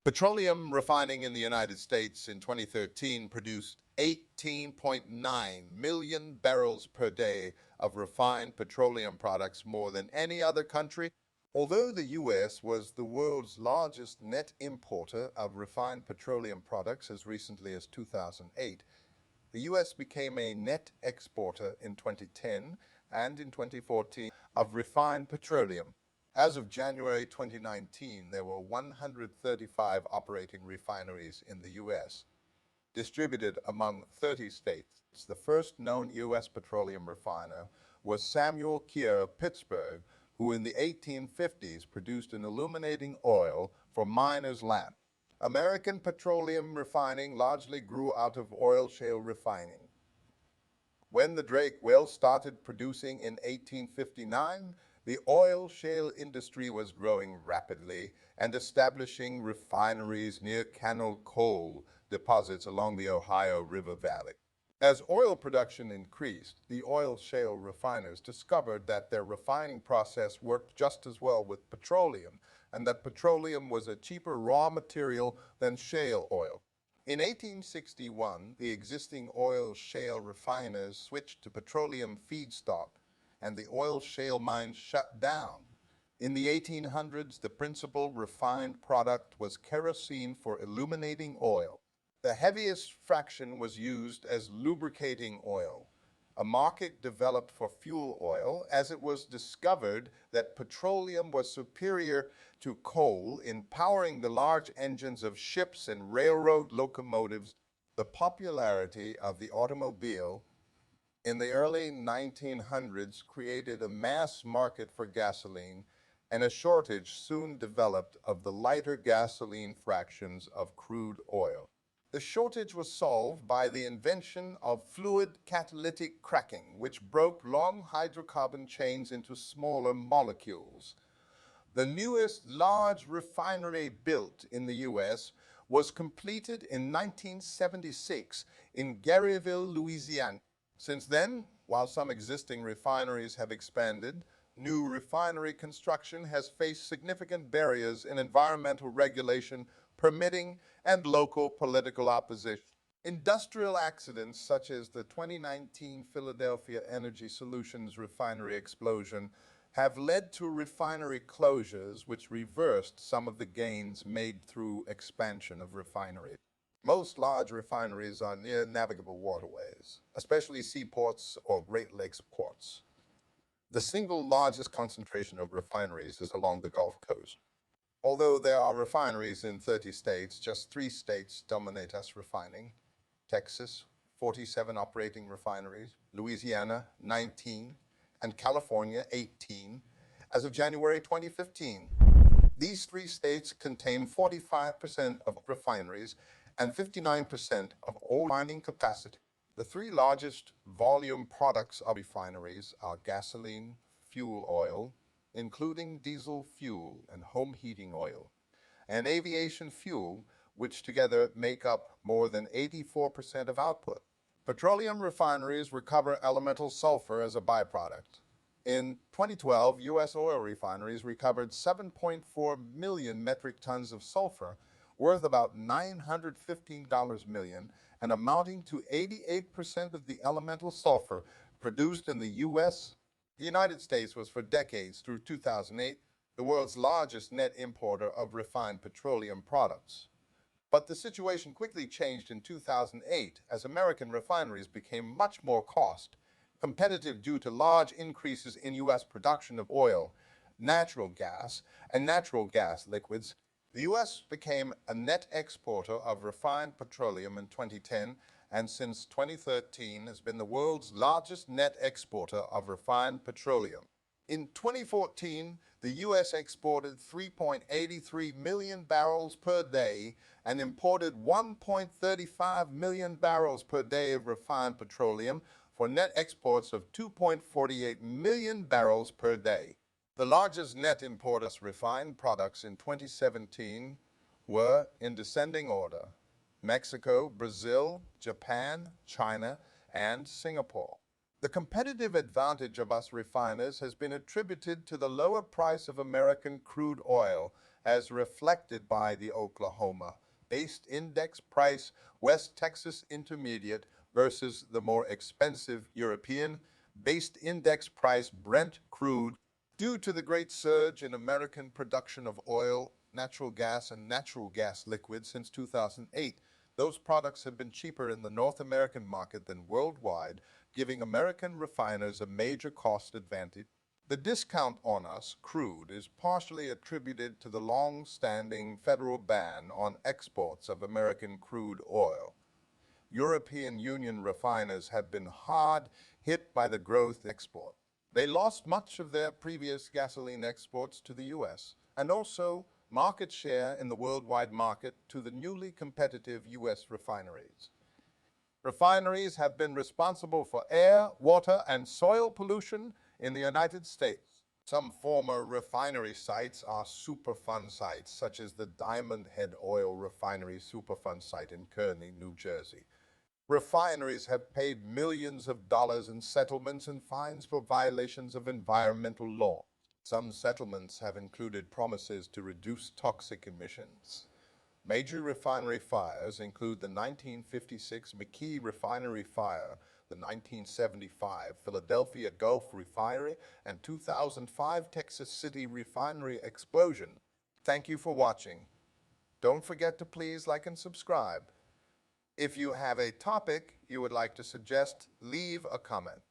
Petroleum refining in the United States in 2013 produced 18.9 million barrels per day of refined petroleum products, more than any other country. Although the U.S. was the world's largest net importer of refined petroleum products as recently as 2008, the U.S. became a net exporter in 2010 and in 2014 of refined petroleum. As of January 2019, there were 135 operating refineries in the U.S., distributed among 30 states. The first known U.S. petroleum refiner was Samuel Keir of Pittsburgh, who in the 1850s produced an illuminating oil for miners' lamps. American petroleum refining largely grew out of oil shale refining. When the Drake well started producing in 1859, the oil shale industry was growing rapidly and establishing refineries near cannel coal deposits along the Ohio River Valley. As oil production increased, the oil shale refiners discovered that their refining process worked just as well with petroleum, and that petroleum was a cheaper raw material than shale oil. In 1861, the existing oil shale refiners switched to petroleum feedstock, and the oil shale mines shut down. In the 1800s, the principal refined product was kerosene for illuminating oil. The heaviest fraction was used as lubricating oil. A market developed for fuel oil as it was discovered that petroleum was superior to coal in powering the large engines of ships and railroad locomotives. The popularity of the automobile in the early 1900s created a mass market for gasoline, and a shortage soon developed of the lighter gasoline fractions of crude oil. The shortage was solved by the invention of fluid catalytic cracking, which broke long hydrocarbon chains into smaller molecules. The newest large refinery built in the U.S. was completed in 1976 in Garyville, Louisiana. Since then, while some existing refineries have expanded, new refinery construction has faced significant barriers in environmental regulation, permitting, and local political opposition. Industrial accidents such as the 2019 Philadelphia Energy Solutions refinery explosion have led to refinery closures, which reversed some of the gains made through expansion of refineries. Most large refineries are near navigable waterways, especially seaports or Great Lakes ports. The single largest concentration of refineries is along the Gulf Coast. Although there are refineries in 30 states, just 3 states dominate U.S. refining: Texas, 47 operating refineries; Louisiana, 19; and California, 18, as of January 2015. These 3 states contain 45% of refineries and 59% of all mining capacity. The 3 largest volume products of refineries are gasoline, fuel oil, including diesel fuel and home heating oil, and aviation fuel, which together make up more than 84% of output. Petroleum refineries recover elemental sulfur as a byproduct. In 2012, U.S. oil refineries recovered 7.4 million metric tons of sulfur, worth about $915 million, and amounting to 88% of the elemental sulfur produced in the U.S. The United States was for decades, through 2008, the world's largest net importer of refined petroleum products. But the situation quickly changed in 2008 as American refineries became much more cost competitive due to large increases in U.S. production of oil, natural gas, and natural gas liquids. The U.S. became a net exporter of refined petroleum in 2010, and since 2013 has been the world's largest net exporter of refined petroleum. In 2014, the U.S. exported 3.83 million barrels per day and imported 1.35 million barrels per day of refined petroleum, for net exports of 2.48 million barrels per day. The largest net importers of refined products in 2017 were, in descending order, Mexico, Brazil, Japan, China, and Singapore. The competitive advantage of us refiners has been attributed to the lower price of American crude oil as reflected by the Oklahoma-based index price West Texas Intermediate versus the more expensive European-based index price Brent crude. Due to the great surge in American production of oil, natural gas, and natural gas liquids since 2008, those products have been cheaper in the North American market than worldwide, giving American refiners a major cost advantage. The discount on us, crude, is partially attributed to the long-standing federal ban on exports of American crude oil. European Union refiners have been hard hit by the growth export. They lost much of their previous gasoline exports to the U.S. and also market share in the worldwide market to the newly competitive U.S. refineries. Refineries have been responsible for air, water, and soil pollution in the United States. Some former refinery sites are Superfund sites, such as the Diamond Head Oil Refinery Superfund site in Kearney, New Jersey. Refineries have paid millions of dollars in settlements and fines for violations of environmental law. Some settlements have included promises to reduce toxic emissions. Major refinery fires include the 1956 McKee Refinery Fire, the 1975 Philadelphia Gulf Refinery, and 2005 Texas City Refinery explosion. Thank you for watching. Don't forget to please like and subscribe. If you have a topic you would like to suggest, leave a comment.